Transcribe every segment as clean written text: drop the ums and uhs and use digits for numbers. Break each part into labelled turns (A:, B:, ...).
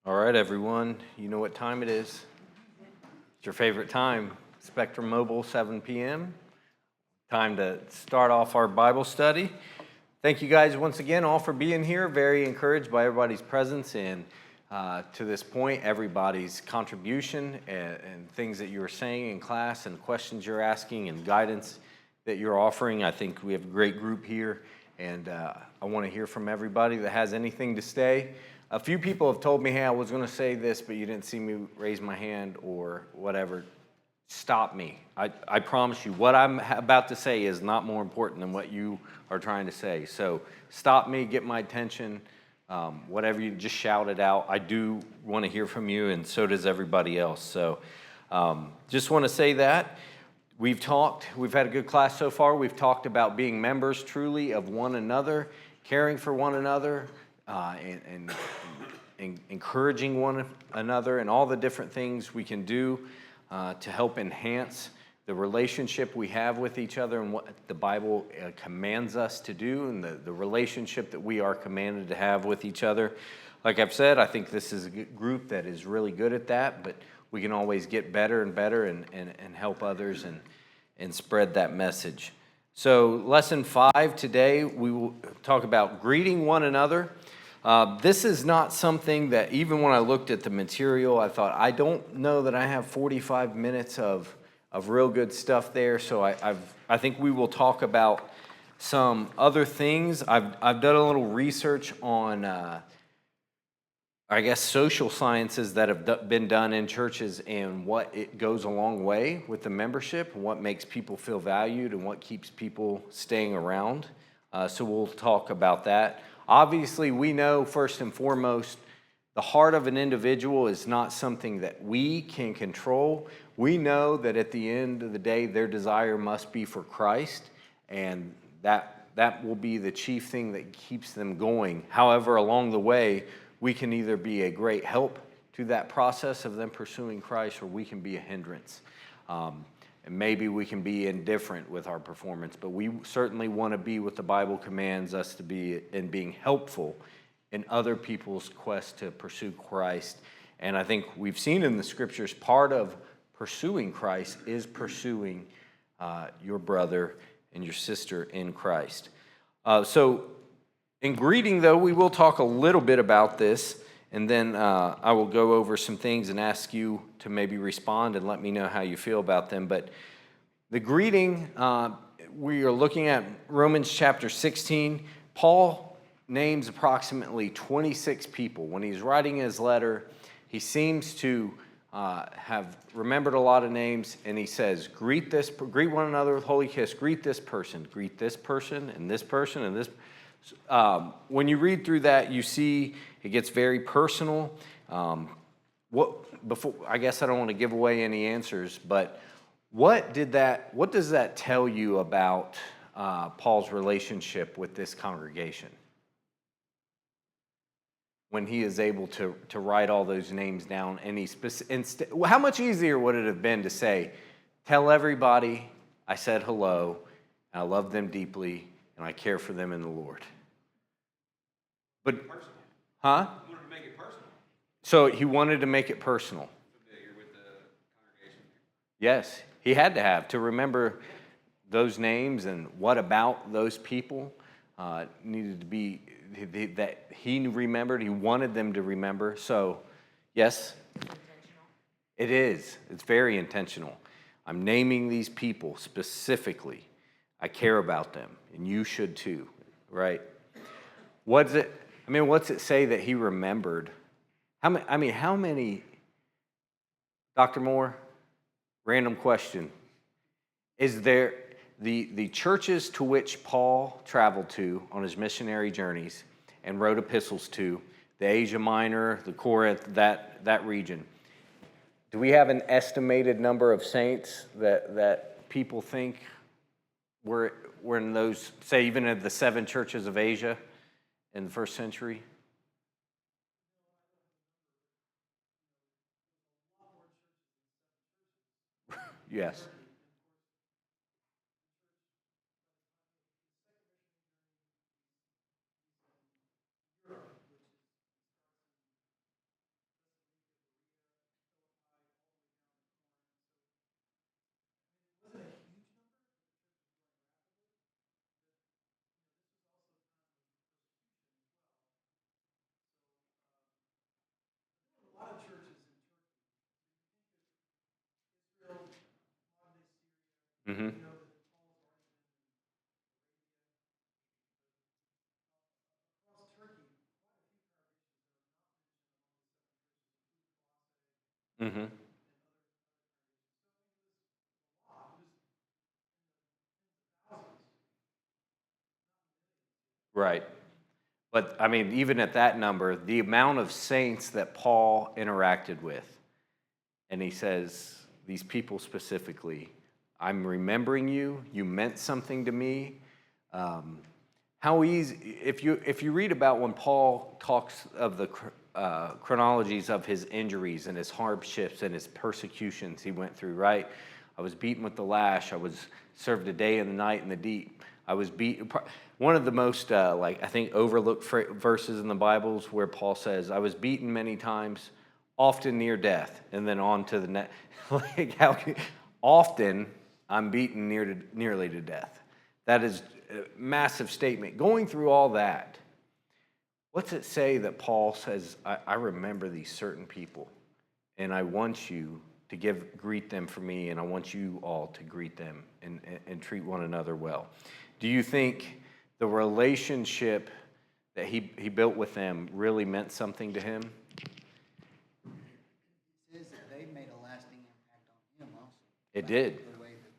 A: All right, everyone, you know what time it is. It's your favorite time, Spectrum Mobile, 7 p.m. Time to start off our Bible study. Thank you guys once again all for being here. Very encouraged by everybody's presence and to this point, everybody's contribution and things that you were saying in class and questions you're asking and guidance that you're offering. I think we have a great group here, and I want to hear from everybody that has anything to say. A few people have told me, hey, I was going to say this, but you didn't see me raise my hand or whatever. Stop me. I promise you, what I'm about to say is not more important than what you are trying to say. So stop me, get my attention, whatever, you just shout it out. I do want to hear from you, and so does everybody else. So just want to say that. We've had a good class so far. We've talked about being members truly of one another, caring for one another, and encouraging one another, and all the different things we can do to help enhance the relationship we have with each other and what the Bible commands us to do, and the relationship that we are commanded to have with each other. Like I've said, I think this is a group that is really good at that, but we can always get better and better and help others and spread that message. So lesson 5 today, we will talk about greeting one another. This is not something that, even when I looked at the material, I thought, I don't know that I have 45 minutes of real good stuff there. So I think we will talk about some other things. I've done a little research on, I guess, social sciences that have been done in churches and what it goes a long way with the membership and what makes people feel valued and what keeps people staying around. So we'll talk about that. Obviously, we know, first and foremost, the heart of an individual is not something that we can control. We know that at the end of the day, their desire must be for Christ, and that will be the chief thing that keeps them going. However, along the way, we can either be a great help to that process of them pursuing Christ, or we can be a hindrance. And maybe we can be indifferent with our performance, but we certainly want to be what the Bible commands us to be in being helpful in other people's quest to pursue Christ. And I think we've seen in the scriptures, part of pursuing Christ is pursuing your brother and your sister in Christ. So in greeting, though, we will talk a little bit about this, and then I will go over some things and ask you to maybe respond and let me know how you feel about them. But the greeting, we are looking at Romans chapter 16. Paul names approximately 26 people. When he's writing his letter, he seems to have remembered a lot of names, and he says, greet one another with holy kiss, greet this person, and this person, and this. When you read through that, you see it gets very personal. I guess I don't want to give away any answers, but what does that tell you about Paul's relationship with this congregation when he is able to write all those names down? How much easier would it have been to say, tell everybody I said hello, and I love them deeply, and I care for them in the Lord? But, huh? He wanted to make it personal. So he wanted to make it personal. Familiar with the congregation. Yes, he had to remember those names, and what about those people needed to be that he remembered. He wanted them to remember. So, yes, it is. It's very intentional. I'm naming these people specifically. I care about them, and you should too, right? What's it say that he remembered? How many, Dr. Moore, random question. Is there the churches to which Paul traveled to on his missionary journeys and wrote epistles to, the Asia Minor, the Corinth, that region, do we have an estimated number of saints that people think were in those, say, even in the 7 churches of Asia in the first century? Yes. Mm-hmm. Mm-hmm. Right. But I mean, even at that number, the amount of saints that Paul interacted with, and he says, these people specifically, I'm remembering you, you meant something to me. How easy, if you read about when Paul talks of the chronologies of his injuries and his hardships and his persecutions he went through, right? I was beaten with the lash. I was served a day and a night in the deep. I was beaten. One of the most, I think, overlooked verses in the Bible is where Paul says, I was beaten many times, often near death, and then on to the next. Often I'm beaten nearly to death. That is a massive statement. Going through all that, what's it say that Paul says, I remember these certain people, and I want you to greet them for me, and I want you all to greet them and treat one another well. Do you think the relationship that he built with them really meant something to him?
B: It says that they made a lasting impact on him also.
A: It did.
B: The way that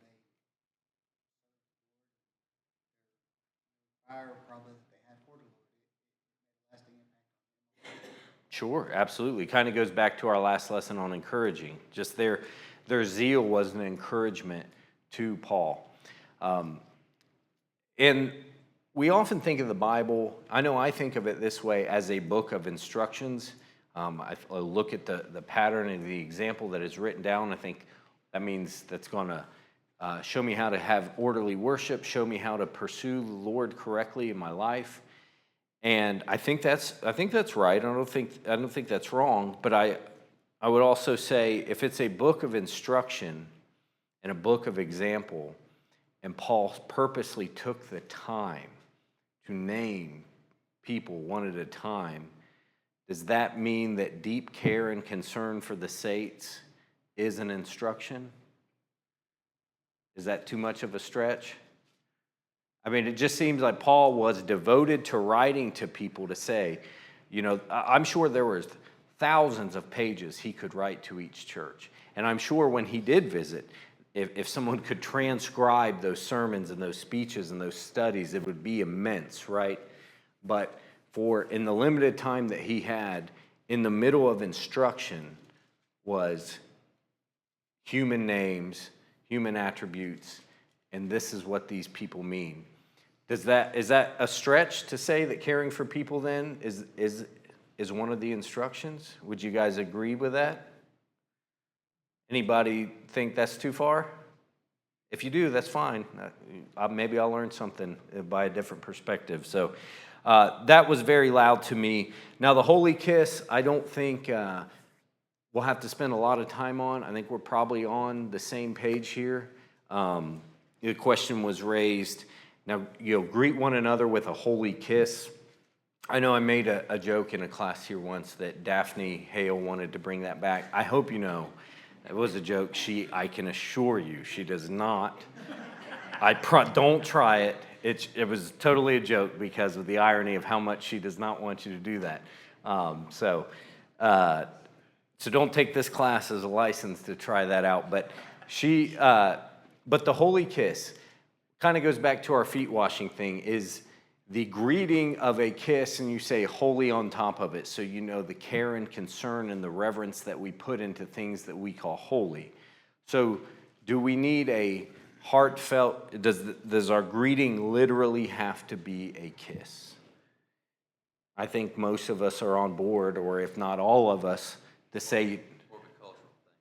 B: they fire probably that they had for the Lord, it made a lasting impact on him.
A: Sure, absolutely. Kind of goes back to our last lesson on encouraging. Just their zeal was an encouragement to Paul. And we often think of the Bible, I know I think of it this way, as a book of instructions. I look at the pattern and the example that is written down. I think that means that's going to show me how to have orderly worship, show me how to pursue the Lord correctly in my life. And I think that's right. I don't think that's wrong. But I would also say if it's a book of instruction and a book of example, and Paul purposely took the time to name people one at a time, does that mean that deep care and concern for the saints is an instruction? Is that too much of a stretch? I mean, it just seems like Paul was devoted to writing to people to say, I'm sure there was thousands of pages he could write to each church. And I'm sure when he did visit, if someone could transcribe those sermons and those speeches and those studies, it would be immense, right? But in the limited time that he had, in the middle of instruction was human names, human attributes, and this is what these people mean. Is that a stretch to say that caring for people then is one of the instructions? Would you guys agree with that? Anybody think that's too far? If you do, that's fine. Maybe I'll learn something by a different perspective. So that was very loud to me. Now, the Holy Kiss, I don't think we'll have to spend a lot of time on. I think we're probably on the same page here. The question was raised. Now, greet one another with a holy kiss. I know I made a joke in a class here once that Daphne Hale wanted to bring that back. I hope you know it was a joke. I can assure you, she does not. Don't try it. It was totally a joke because of the irony of how much she does not want you to do that. So don't take this class as a license to try that out. But but the holy kiss kind of goes back to our feet washing thing, is the greeting of a kiss, and you say holy on top of it, so you know the care and concern and the reverence that we put into things that we call holy. So do we need a heartfelt, does our greeting literally have to be a kiss? I think most of us are on board, or if not all of us, to say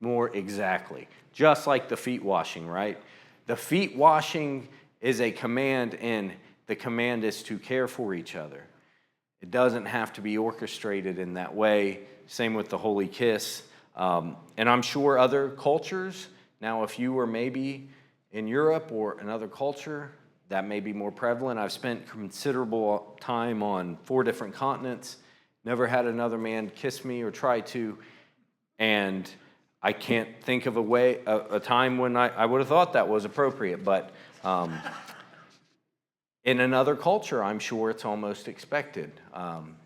A: more exactly. Just like the feet washing, right? The feet washing is a command, and the command is to care for each other. It doesn't have to be orchestrated in that way. Same with the holy kiss. And I'm sure other cultures, now if you were maybe in Europe or another culture, that may be more prevalent. I've spent considerable time on 4 different continents, never had another man kiss me or try to, and I can't think of a time when I would have thought that was appropriate, but in another culture, I'm sure it's almost expected. I'm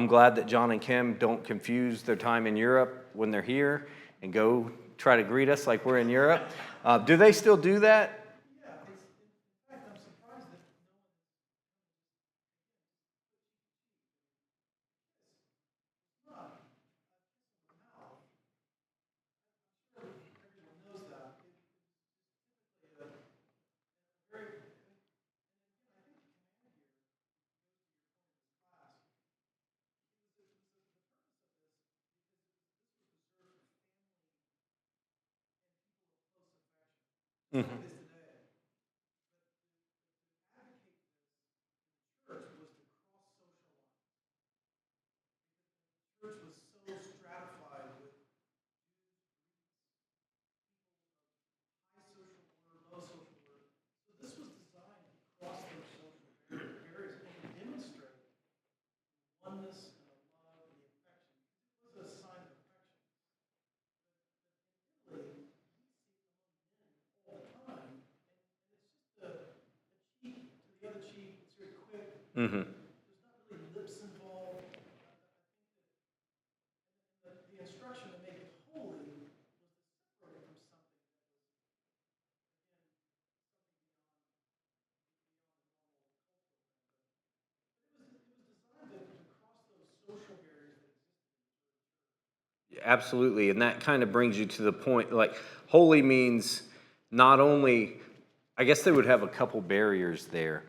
A: glad that John and Kim don't confuse their time in Europe when they're here and go try to greet us like we're in Europe. Do they still do that?
B: Yeah, in fact, I'm surprised that no one, everyone knows that. It's a very,
A: Mhm.
B: church was so stratified with high social order, low social order. So this was designed to cross those social barriers and to demonstrate oneness and a love and the affection. It was a sign of affection. Italy, all the time, and it's just a cheek to the other cheek. It's very quick.
A: Mhm.
B: There's not really lips involved. The instruction to make it holy was to separate from something that was designed to cross those social barriers that
A: Absolutely, and that kind of brings you to the point, like, holy means not only, I guess they would have a couple barriers there,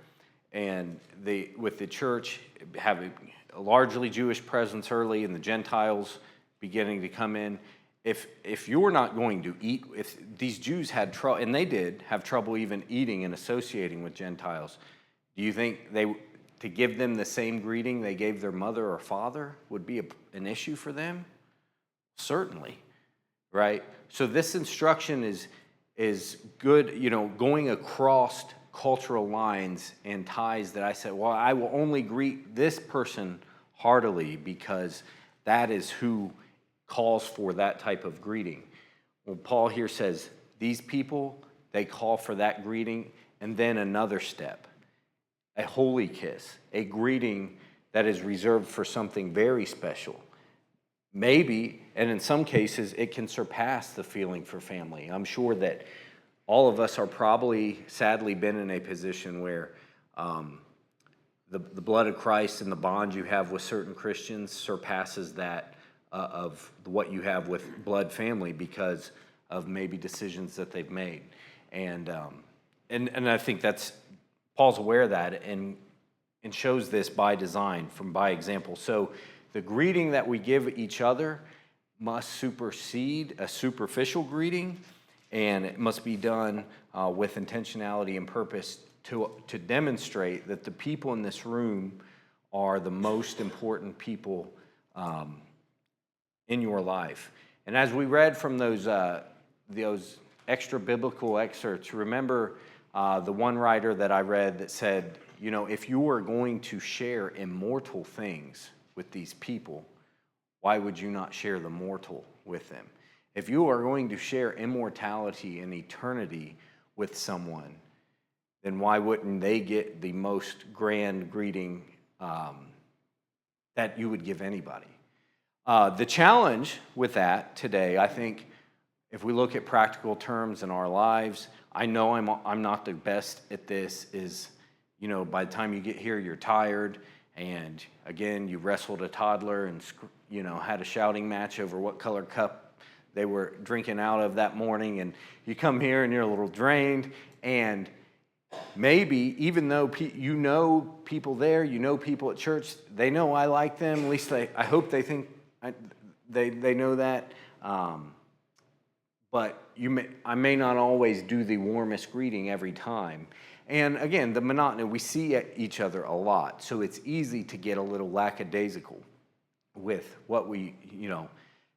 A: and with the church having a largely Jewish presence early and the Gentiles beginning to come in, if you're not going to eat, if these Jews had trouble, and they did have trouble even eating and associating with Gentiles, do you think to give them the same greeting they gave their mother or father would be an issue for them? Certainly, right? So this instruction is good, going across cultural lines and ties that I said, well, I will only greet this person heartily because that is who calls for that type of greeting. Well, Paul here says, these people, they call for that greeting, and then another step, a holy kiss, a greeting that is reserved for something very special. Maybe, and in some cases, it can surpass the feeling for family. I'm sure that all of us are probably, sadly, been in a position where the blood of Christ and the bond you have with certain Christians surpasses that of what you have with blood family because of maybe decisions that they've made. And I think that's, Paul's aware of that and shows this by design, by example. So the greeting that we give each other must supersede a superficial greeting, and it must be done with intentionality and purpose to demonstrate that the people in this room are the most important people in your life. And as we read from those extra biblical excerpts, remember the one writer that I read that said, if you are going to share immortal things with these people, why would you not share the mortal with them? If you are going to share immortality and eternity with someone, then why wouldn't they get the most grand greeting that you would give anybody? The challenge with that today, I think, if we look at practical terms in our lives, I know I'm not the best at this, is, by the time you get here, you're tired, and again, you wrestled a toddler and, had a shouting match over what color cup they were drinking out of that morning, and you come here and you're a little drained, and maybe even though people there, people at church, they know I like them, at least I hope they think they know that, but I may not always do the warmest greeting every time. And again, the monotony, we see each other a lot, so it's easy to get a little lackadaisical with what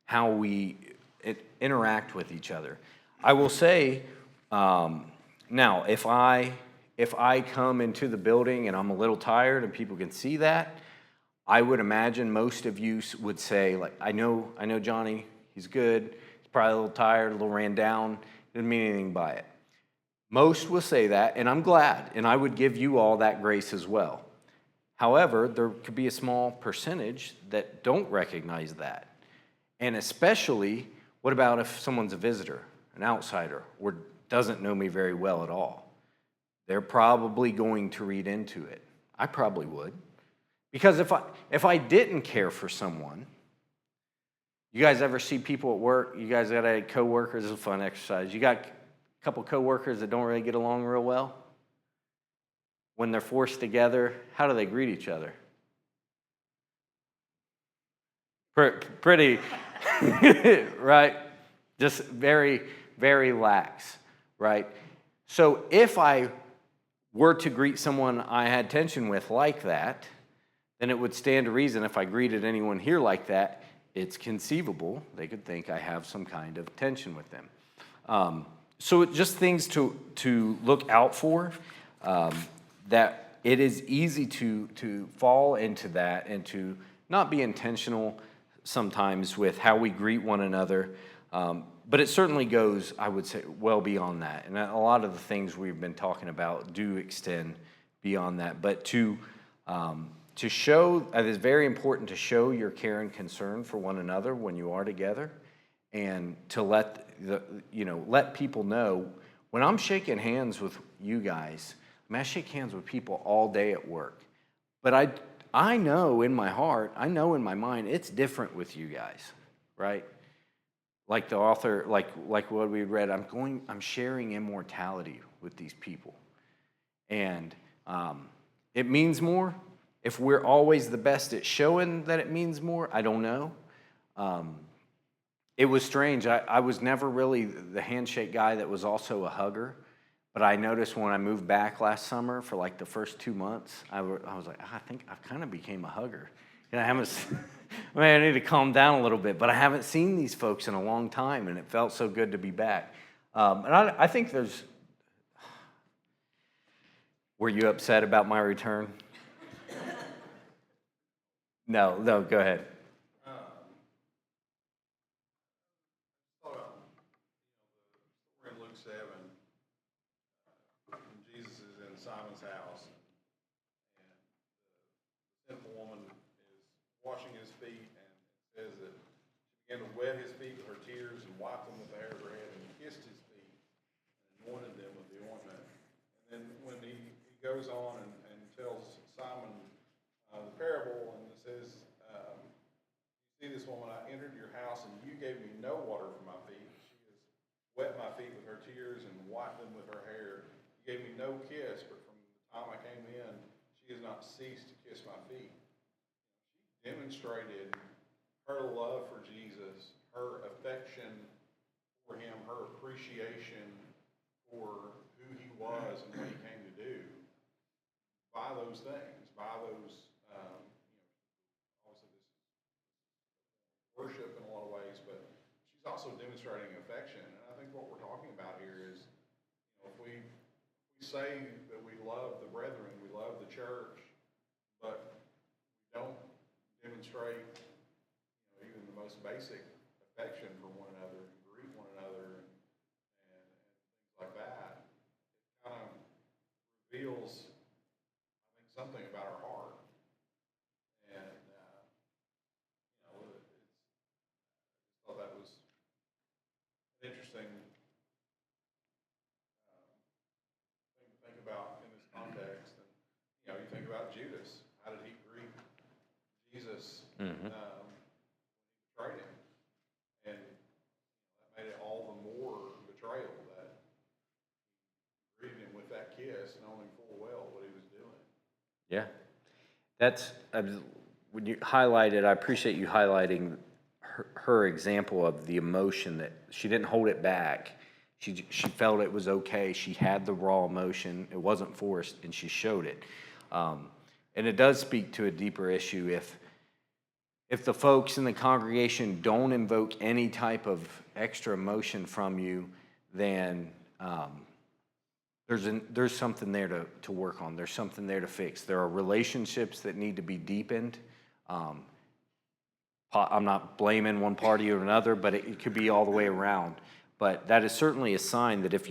A: how we interact with each other. I will say, now, if I come into the building and I'm a little tired and people can see that, I would imagine most of you would say, like, I know Johnny, He's good. He's probably a little tired, a little ran down. Didn't mean anything by it. Most will say that, and I'm glad, and I would give you all that grace as well. However, there could be a small percentage that don't recognize that. And especially, what about if someone's a visitor, an outsider, or doesn't know me very well at all? They're probably going to read into it. I probably would. Because if I didn't care for someone, you guys ever see people at work? You guys got any coworkers? It's a fun exercise. You got a couple coworkers that don't really get along real well? When they're forced together, how do they greet each other? Pretty, right? Just very, very lax, right? So if I were to greet someone I had tension with like that, then it would stand to reason if I greeted anyone here like that, it's conceivable they could think I have some kind of tension with them. So just things to look out for, that it is easy to fall into that and to not be intentional sometimes with how we greet one another. But it certainly goes, I would say, well beyond that. And a lot of the things we've been talking about do extend beyond that. But to show, it is very important to show your care and concern for one another when you are together, and to let people know when I'm shaking hands with you guys. I mean, I shake hands with people all day at work, but I know in my heart, I know in my mind, it's different with you guys, right? Like the author, like what we read, I'm sharing immortality with these people, and it means more. If we're always the best at showing that it means more, I don't know. It was strange. I was never really the handshake guy that was also a hugger, but I noticed when I moved back last summer for like the first 2 months, I was like, I think I kind of became a hugger. And I need to calm down a little bit, but I haven't seen these folks in a long time, and it felt so good to be back. And I think were you upset about my return? No, go ahead.
C: We're in Luke 7, when Jesus is in Simon's house, and the sinful woman is washing his feet, and it says that she began to wet his feet with her tears and wiped them with the hair of her head and kissed his feet and anointed them with the ointment. And then when he goes on and tells Simon the parable, and it says, see this woman, I entered your house and you gave me no water for my feet. She has wet my feet with her tears and wiped them with her hair. You gave me no kiss, but from the time I came in, she has not ceased to kiss my feet. She demonstrated her love for Jesus, her affection for him, her appreciation for who he was and what he came to do by those things, by those, obviously this is worship in a lot of ways, but she's also demonstrating affection. And I think what we're talking about here is, if we say that we love the brethren, we love the church, but we don't demonstrate, even the most basic affection for one another, and greet one another, and things like that, it kind of reveals, I think, something about our heart. And I just thought that was an interesting thing to think about in this context. And you think about Judas. How did he greet Jesus?
A: Mm-hmm.
C: Betrayed him, and that made it all the more betrayal that he greeted him with that kiss, knowing full well what he was doing.
A: Yeah, that's when you highlighted. I appreciate you highlighting her example of the emotion, that she didn't hold it back. She felt it was okay. She had the raw emotion. It wasn't forced, and she showed it. And it does speak to a deeper issue. If the folks in the congregation don't invoke any type of extra emotion from you, then there's something there to work on. There's something there to fix. There are relationships that need to be deepened. I'm not blaming one party or another, but it could be all the way around. But that is certainly a sign that if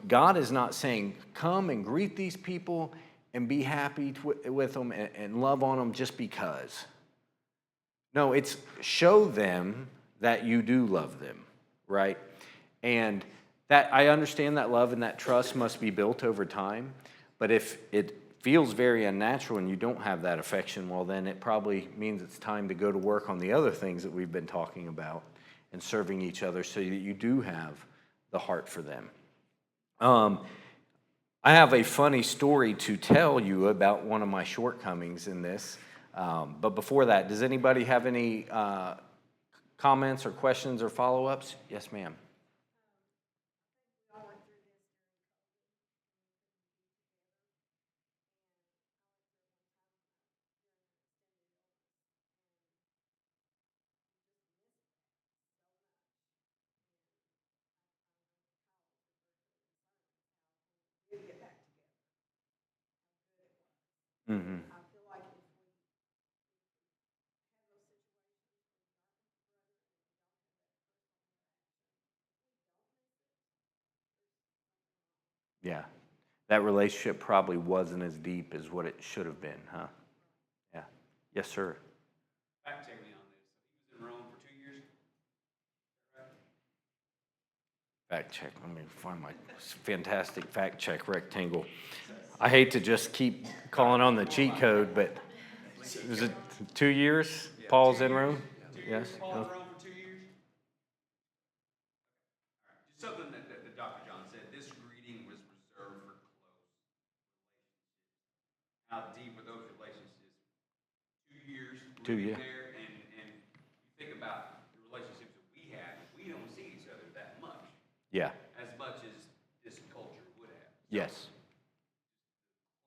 A: God is not saying, come and greet these people and be happy with them and love on them just because. No, it's show them that you do love them, right? And that I understand that love and that trust must be built over time, but if it feels very unnatural and you don't have that affection, well, then it probably means it's time to go to work on the other things that we've been talking about and serving each other so that you do have the heart for them. I have a funny story to tell you about one of my shortcomings in this. But before that, does anybody have any comments or questions or follow-ups? Yes, ma'am. Mm-hmm. Yeah. That relationship probably wasn't as deep as what it should have been, huh? Yeah. Yes, sir.
D: Fact check me on this. He was in Rome for 2 years.
A: Fact check. Let me find my fantastic fact check rectangle. I hate to just keep calling on the cheat code, but is it 2 years? Paul's in Rome? Yes.
D: Paul in Rome for 2 years. All right. Just something that Dr. John said. This greeting was reserved for close relationships. How deep are those relationships? 2 years.
A: 2 years.
D: There, and you think about the relationships that we have. We don't see each other that much.
A: Yeah.
D: As much as this culture would have.
A: Yes.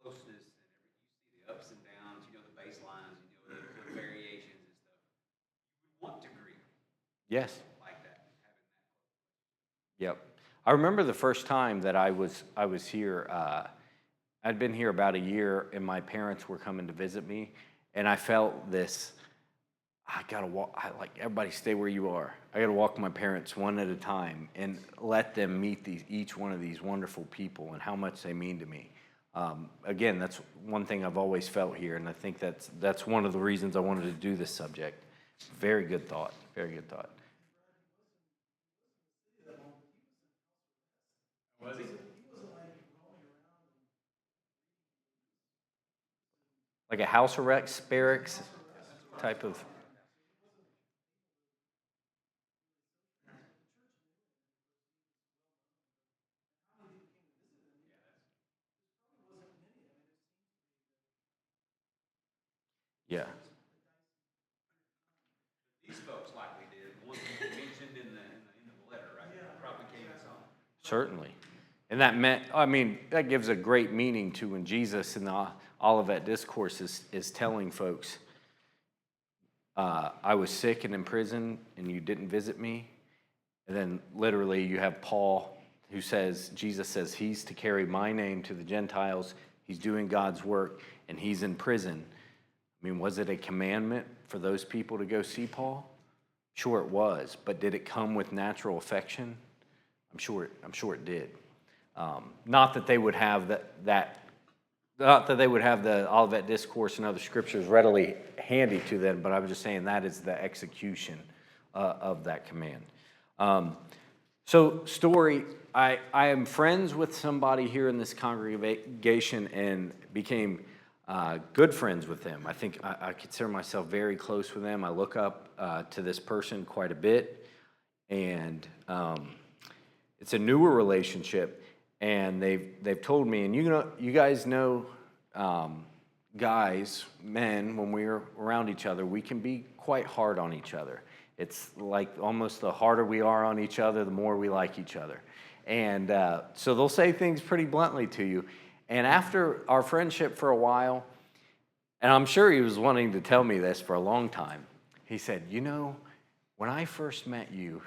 D: Closeness and you see the ups and downs, the baselines, the variations and stuff. You would want to greet
A: Yes.
D: like that, having that.
A: Yep. I remember the first time that I was here. I'd been here about a year, and my parents were coming to visit me, and I felt this. I gotta walk. Like everybody, stay where you are. I gotta walk my parents one at a time and let them meet each one of these wonderful people and how much they mean to me. Again, that's one thing I've always felt here, and I think that's one of the reasons I wanted to do this subject. Very good thought. Very good thought.
D: Was he?
A: Like a house arrest, barracks type of. Yeah.
D: These folks likely did. The ones you mentioned in the letter, right? Probably came and saw him.
A: Certainly. And that gives a great meaning to when Jesus in the Olivet Discourse is telling folks, I was sick and in prison and you didn't visit me. And then literally you have Paul who says, Jesus says he's to carry my name to the Gentiles. He's doing God's work and he's in prison. I mean, was it a commandment for those people to go see Paul? Sure it was, but did it come with natural affection? I'm sure it did. Not that they would have not that they would have the Olivet Discourse and other scriptures readily handy to them, but I'm just saying that is the execution of that command. So, story, I am friends with somebody here in this congregation and became good friends with them. I think I consider myself very close with them. I look up to this person quite a bit, and it's a newer relationship. And they've told me, and you guys know, guys, men, when we're around each other, we can be quite hard on each other. It's like almost the harder we are on each other, the more we like each other. And so they'll say things pretty bluntly to you. And after our friendship for a while, and I'm sure he was wanting to tell me this for a long time, he said, when I first met you,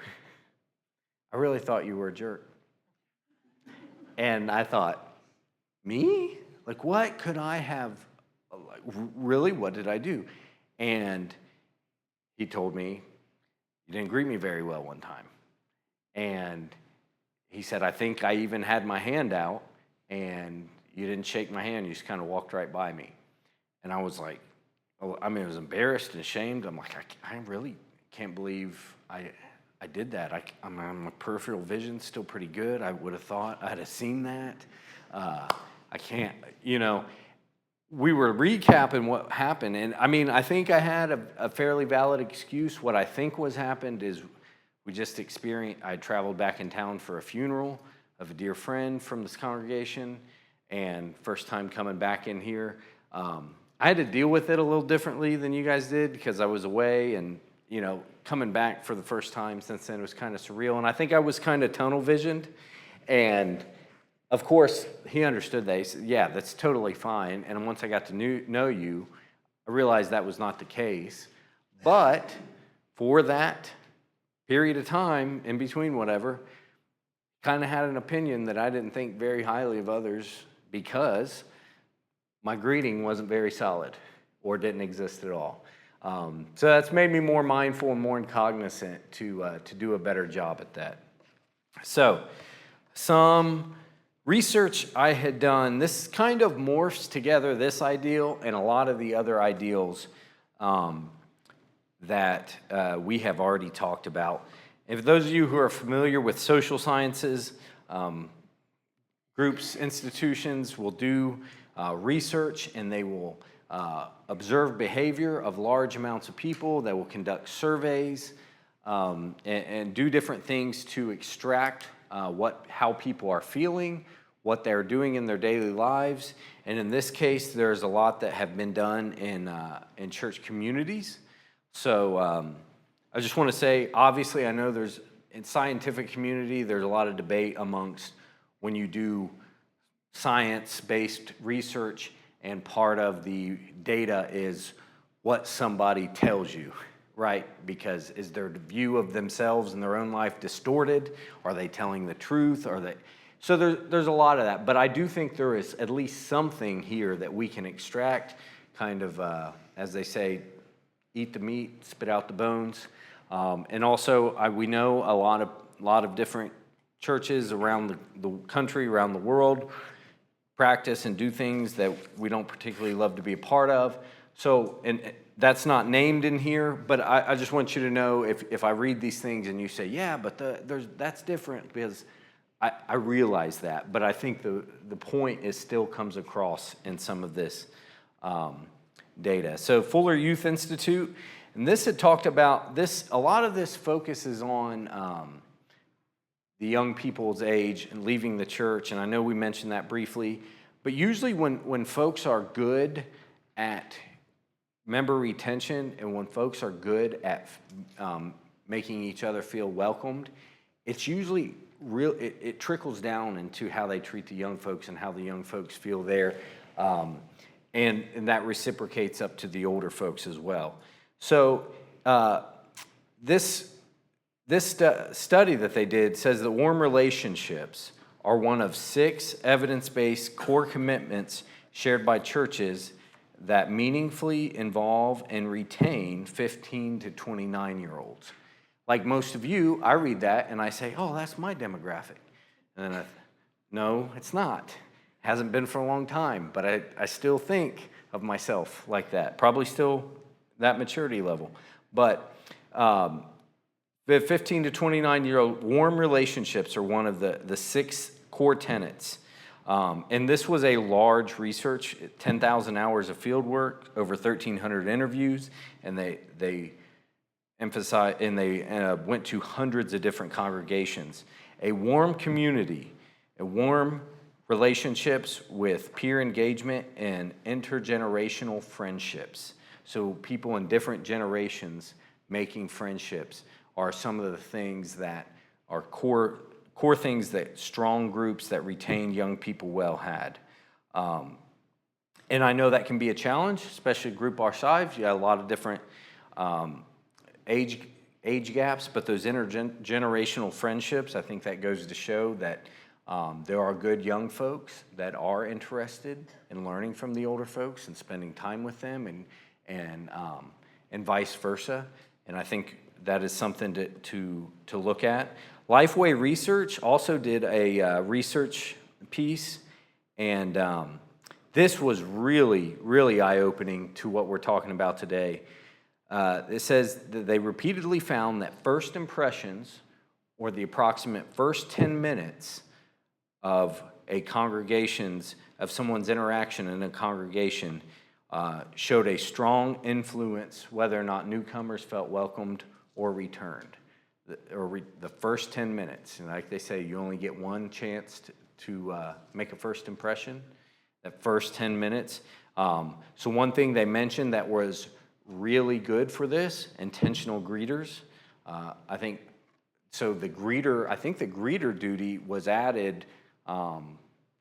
A: I really thought you were a jerk. And I thought, me? Like, what could I have, really, what did I do? And he told me, "You didn't greet me very well one time." And he said, "I think I even had my hand out, and you didn't shake my hand. You just kind of walked right by me." And I was like, I was embarrassed and ashamed. I'm like, I really can't believe I did that. My peripheral vision's still pretty good. I would have thought I'd have seen that. I can't, we were recapping what happened. And I mean, I think I had a fairly valid excuse. What I think was happened is I traveled back in town for a funeral of a dear friend from this congregation. And first time coming back in here, I had to deal with it a little differently than you guys did because I was away, and coming back for the first time since then was kind of surreal. And I think I was kind of tunnel visioned. And of course, he understood that. He said, "Yeah, that's totally fine." And once I got to know you, I realized that was not the case. But for that period of time in between whatever, kind of had an opinion that I didn't think very highly of others because my greeting wasn't very solid or didn't exist at all. So that's made me more mindful and more cognizant to do a better job at that. So some research I had done, this kind of morphs together this ideal and a lot of the other ideals that we have already talked about. And for those of you who are familiar with social sciences, groups, institutions will do research, and they will observe behavior of large amounts of people. They will conduct surveys and do different things to extract how people are feeling, what they're doing in their daily lives. And in this case, there's a lot that have been done in church communities. So I just want to say, obviously, I know in scientific community, there's a lot of debate amongst when you do science-based research, and part of the data is what somebody tells you, right? Because is their view of themselves and their own life distorted? Are they telling the truth? So there's a lot of that, but I do think there is at least something here that we can extract, kind of, as they say, eat the meat, spit out the bones. And also, we know a lot of different churches around the country, around the world, practice and do things that we don't particularly love to be a part of. So, and that's not named in here, but I just want you to know if I read these things and you say, "Yeah, but that's different," because I realize that, but I think the point still comes across in some of this data. So Fuller Youth Institute, and this had talked about this. A lot of this focuses on the young people's age and leaving the church, and I know we mentioned that briefly, but usually when folks are good at member retention and when folks are good at making each other feel welcomed, it's usually it trickles down into how they treat the young folks and how the young folks feel there, and that reciprocates up to the older folks as well. So this study that they did says that warm relationships are one of 6 evidence-based core commitments shared by churches that meaningfully involve and retain 15 to 29-year-olds. Like most of you, I read that and I say, "Oh, that's my demographic." And then no, it's not. Hasn't been for a long time, but I still think of myself like that. Probably still that maturity level. But the 15 to 29-year-old warm relationships are one of the 6 core tenets. And this was a large research, 10,000 hours of field work, over 1,300 interviews, and they emphasized, and they went to hundreds of different congregations. A warm community, warm relationships with peer engagement and intergenerational friendships. So people in different generations making friendships are some of the things that are core things that strong groups that retain young people well had. And I know that can be a challenge, especially a group our size. You got a lot of different age gaps, but those intergenerational friendships, I think that goes to show that there are good young folks that are interested in learning from the older folks and spending time with them, and vice versa. And I think that is something to look at. Lifeway Research also did a research piece, and this was really, really eye-opening to what we're talking about today. It says that they repeatedly found that first impressions, or the approximate first 10 minutes of someone's interaction in a congregation, showed a strong influence whether or not newcomers felt welcomed or returned. The first 10 minutes, and like they say, you only get one chance to make a first impression, that first 10 minutes. So one thing they mentioned that was really good for this, intentional greeters. I think the greeter duty was added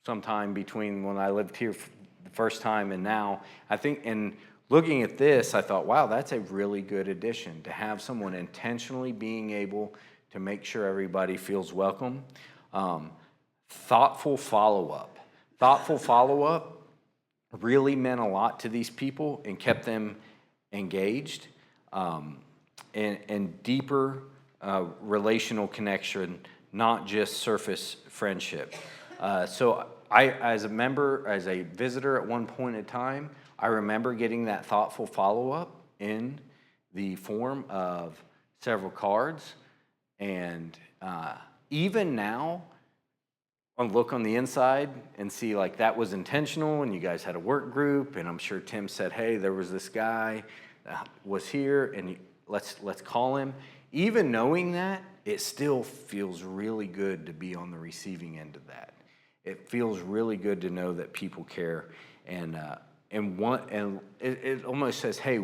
A: sometime between when I lived here the first time and now. I think, and looking at this, I thought, wow, that's a really good addition, to have someone intentionally being able to make sure everybody feels welcome. Thoughtful follow-up. Thoughtful follow-up really meant a lot to these people and kept them engaged, and deeper relational connection, not just surface friendship. So I, as a visitor at one point in time, I remember getting that thoughtful follow-up in the form of several cards. And even now, I'll look on the inside and see like that was intentional, and you guys had a work group, and I'm sure Tim said, hey, there was this guy that was here, and let's call him. Even knowing that, it still feels really good to be on the receiving end of that. It feels really good to know that people care, and it almost says, hey,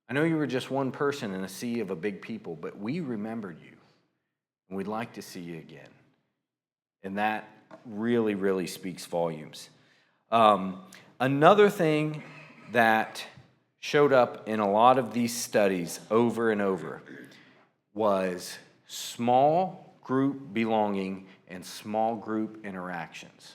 A: I know you were just one person in a sea of a big people, but we remembered you, and we'd like to see you again. And that really, really speaks volumes. Another thing that showed up in a lot of these studies over and over was small group belonging and small group interactions.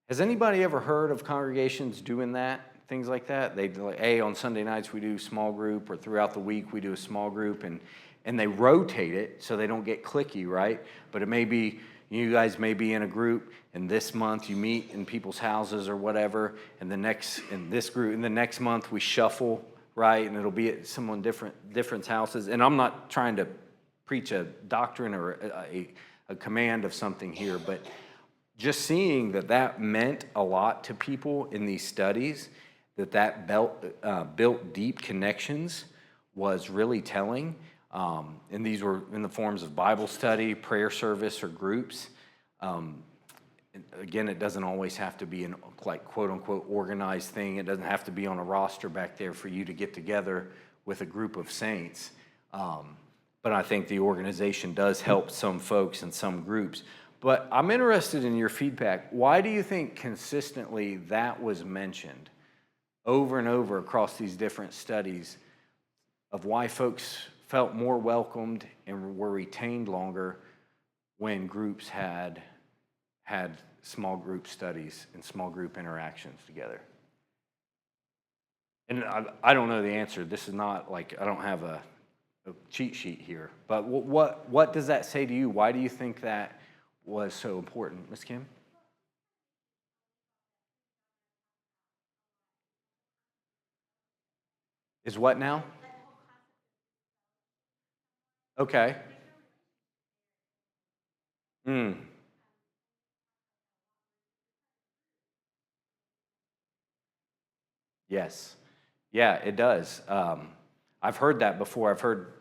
A: Has anybody ever heard of congregations doing that, things like that? They like, hey, on Sunday nights we do small group, or throughout the week we do a small group, and they rotate it so they don't get cliquey, right? But it may be, you guys may be in a group, and this month you meet in people's houses or whatever, and the next month we shuffle, right? And it'll be at someone different's houses. And I'm not trying to preach a doctrine or a command of something here, but just seeing that meant a lot to people in these studies, that built deep connections, was really telling. And these were in the forms of Bible study, prayer service, or groups. Again, it doesn't always have to be an like quote unquote organized thing. It doesn't have to be on a roster back there for you to get together with a group of saints. But I think the organization does help some folks and some groups. But I'm interested in your feedback. Why do you think consistently that was mentioned over and over across these different studies of why folks felt more welcomed and were retained longer when groups had small group studies and small group interactions together? And I don't know the answer. This is not like, I don't have a cheat sheet here. But what does that say to you? Why do you think that was so important? Ms. Kim? Is what now? Okay. Yes. Yeah, it does. I've heard that before. I've heard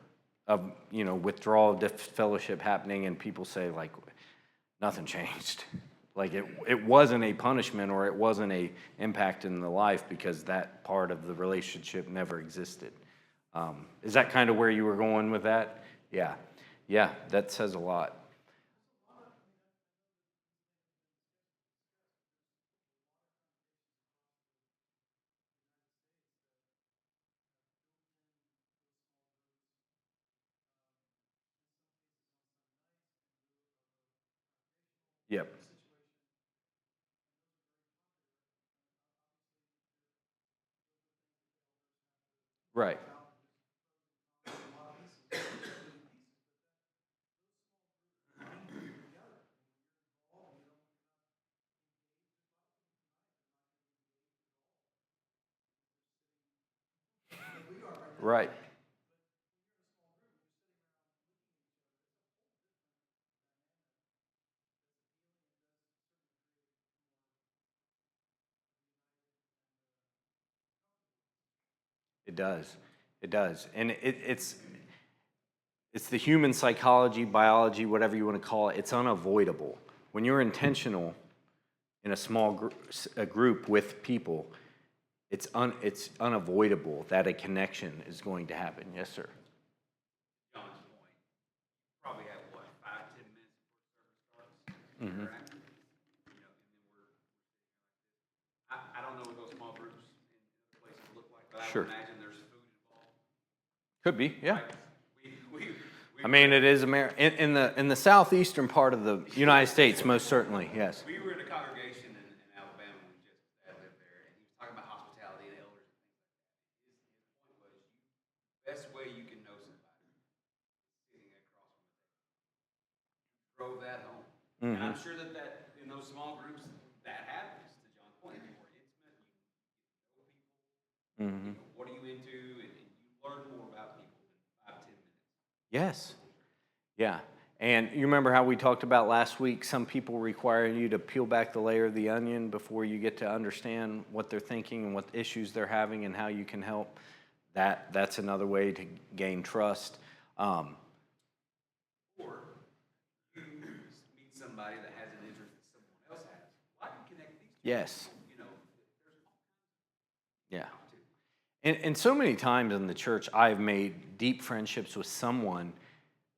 A: of, withdrawal of fellowship happening, and people say, like, nothing changed. Like, it wasn't a punishment, or it wasn't a impact in the life, because that part of the relationship never existed. Is that kind of where you were going with that? Yeah. Yeah, that says a lot. Yep. Right. Right. It does. It does. And it's the human psychology, biology, whatever you want to call it. It's unavoidable. When you're intentional in a group with people, it's unavoidable that a connection is going to happen. Yes, sir.
D: John's point, probably have what, 5, 10 minutes before service starts?
A: Mhm.
D: Interacting? You know, and then I don't know what those small groups in other places look like, but I
A: Sure.
D: would imagine there's food involved.
A: Could be, yeah.
D: Right? We
A: I mean, it is in the southeastern part of the United States, most certainly, yes.
D: We were in a congregation in Alabama when Jessica's dad lived there, and he was talking about hospitality and elders and things like that. His point was, the best way you can know somebody is sitting across from them. Drove that home. And I'm sure that in those small groups, that happens, to John's point, it's more intimate, you know people, you know, what are you into, and you learn more about people in 5, 10 minutes.
A: Yes. Yeah. And you remember how we talked about last week, some people require you to peel back the layer of the onion before you get to understand what they're thinking and what issues they're having and how you can help. That's another way to gain trust.
D: Or you meet somebody that has an interest that someone else has. Why do you connect these two?
A: Yes.
D: You know, there's all
A: Yeah.
D: kinds of
A: And so many times in the church, I've made deep friendships with someone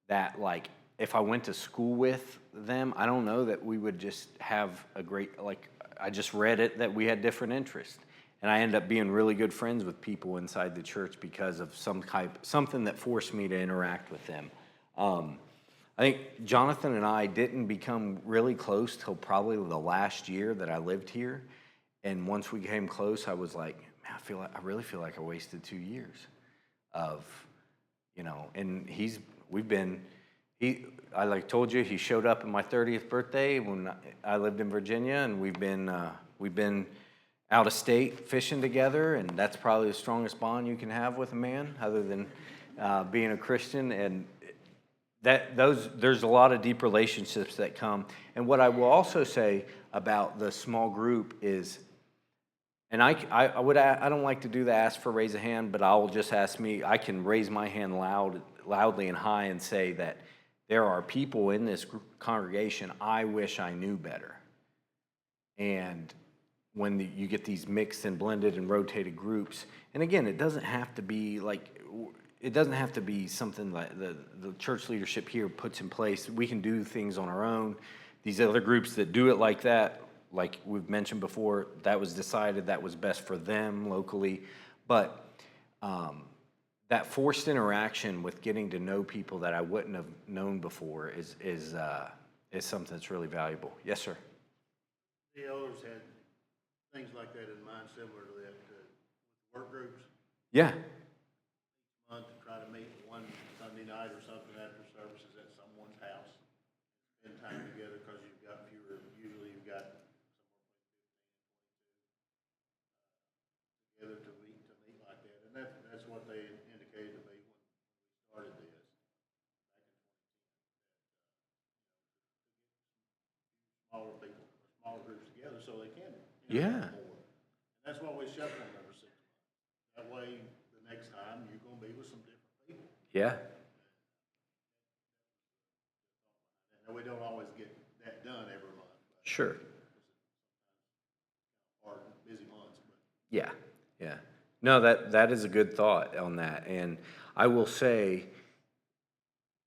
A: that, like, if I went to school with them, I don't know that we would just have a great, like, I just read it that we had different interests. And I end up being really good friends with people inside the church because of something that forced me to interact with them. I think Jonathan and I didn't become really close till probably the last year that I lived here. And once we came close, I was like, man, I really feel like I wasted 2 years of, you know, and I like told you, he showed up at my 30th birthday when I lived in Virginia, and we've been out of state fishing together, and that's probably the strongest bond you can have with a man, other than being a Christian. And there's a lot of deep relationships that come. And what I will also say about the small group is, and I don't like to do the ask for raise a hand, but I'll just ask me. I can raise my hand loudly and high and say that there are people in this congregation I wish I knew better. And when you get these mixed and blended and rotated groups, and again, it doesn't have to be something like the church leadership here puts in place. We can do things on our own. These other groups that do it like that, like we've mentioned before, that was decided that was best for them locally. But that forced interaction with getting to know people that I wouldn't have known before is something that's really valuable. Yes, sir.
E: The elders had things like that in mind, similar to that, work groups,
A: Yeah.
E: month to try to meet one Sunday night or something after services at someone's house. Spend time together, because usually you've got together to meet like that. And that's what they indicated to me when we started this back in 2010. Smaller people, smaller groups together so they can
A: Yeah.
E: interact more. And that's why we shuffle them every 6 months. That way, the next time, you're gonna be with some different people.
A: Yeah.
E: And we don't always get that done every month.
A: Sure.
E: Hard, busy months, but.
A: Yeah, yeah. No, that is a good thought on that. And I will say,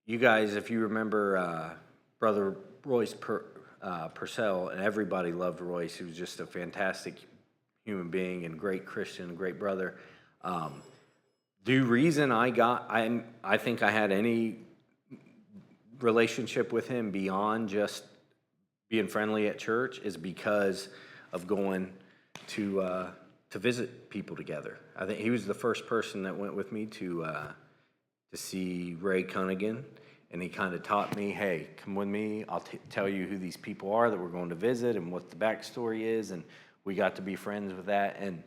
A: you guys, if you remember Brother Royce Purcell, and everybody loved Royce. He was just a fantastic human being and great Christian, great brother. The reason I think I had any relationship with him beyond just being friendly at church is because of going to visit people together. I think he was the first person that went with me to see Ray Cunningham, and he kind of taught me, hey, come with me. I'll tell you who these people are that we're going to visit and what the backstory is, and we got to be friends with that. And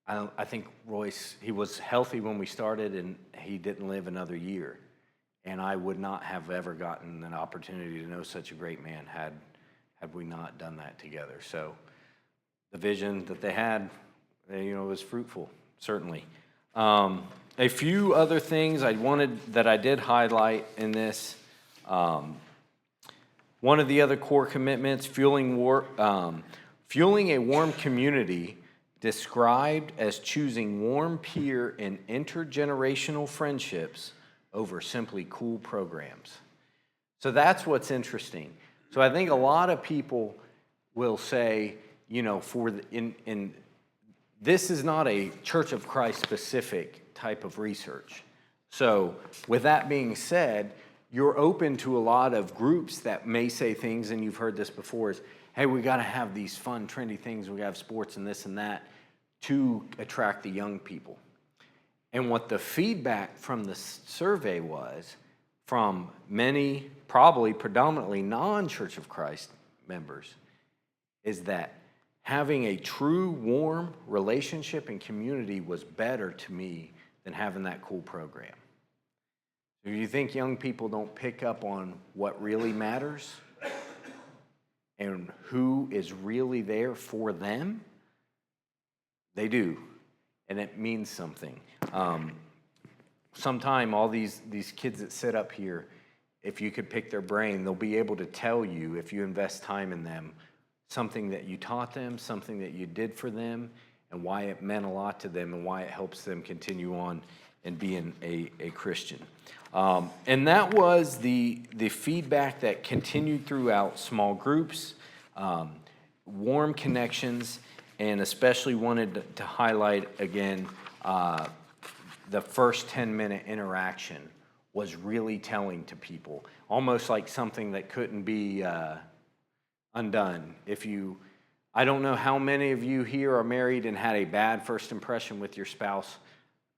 A: I think Royce, he was healthy when we started, and he didn't live another year. And I would not have ever gotten an opportunity to know such a great man had we not done that together. So the vision that they had, was fruitful, certainly. A few other things that I did highlight in this. One of the other core commitments, fueling a warm community, described as choosing warm peer and intergenerational friendships over simply cool programs. So that's what's interesting. So I think a lot of people will say, this is not a Church of Christ specific type of research. So with that being said, you're open to a lot of groups that may say things, and you've heard this before, is, hey, we got to have these fun, trendy things. We got to have sports and this and that to attract the young people. And what the feedback from the survey was from many, probably predominantly non-Church of Christ members, is that having a true warm relationship and community was better to me than having that cool program. If you think young people don't pick up on what really matters and who is really there for them, they do, and it means something. Sometime all these kids that sit up here, if you could pick their brain, they'll be able to tell you, if you invest time in them, something that you taught them, something that you did for them, and why it meant a lot to them and why it helps them continue on and being a Christian. And that was the feedback that continued throughout small groups, warm connections, and especially wanted to highlight again the first 10-minute interaction was really telling to people, almost like something that couldn't be undone. I don't know how many of you here are married and had a bad first impression with your spouse.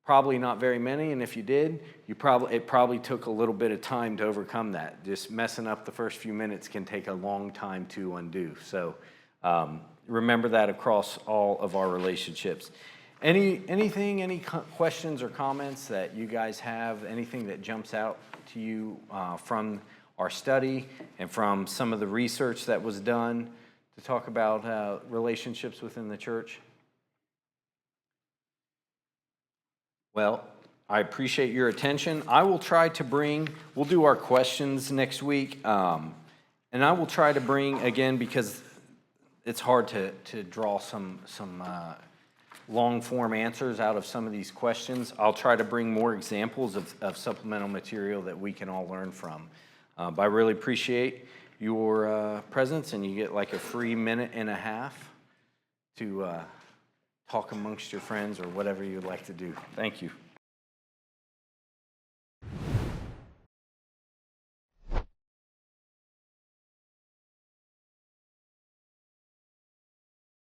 A: Probably not very many, and if you did, it probably took a little bit of time to overcome that. Just messing up the first few minutes can take a long time to undo. So remember that across all of our relationships. Any questions or comments that you guys have? Anything that jumps out to you from our study and from some of the research that was done to talk about relationships within the church? Well, I appreciate your attention. I will try to we'll do our questions next week, and I will try to bring, again, because it's hard to draw some long-form answers out of some of these questions. I'll try to bring more examples of supplemental material that we can all learn from. But I really appreciate your presence, and you get like a free minute and a half to talk amongst your friends or whatever you'd like to do. Thank you.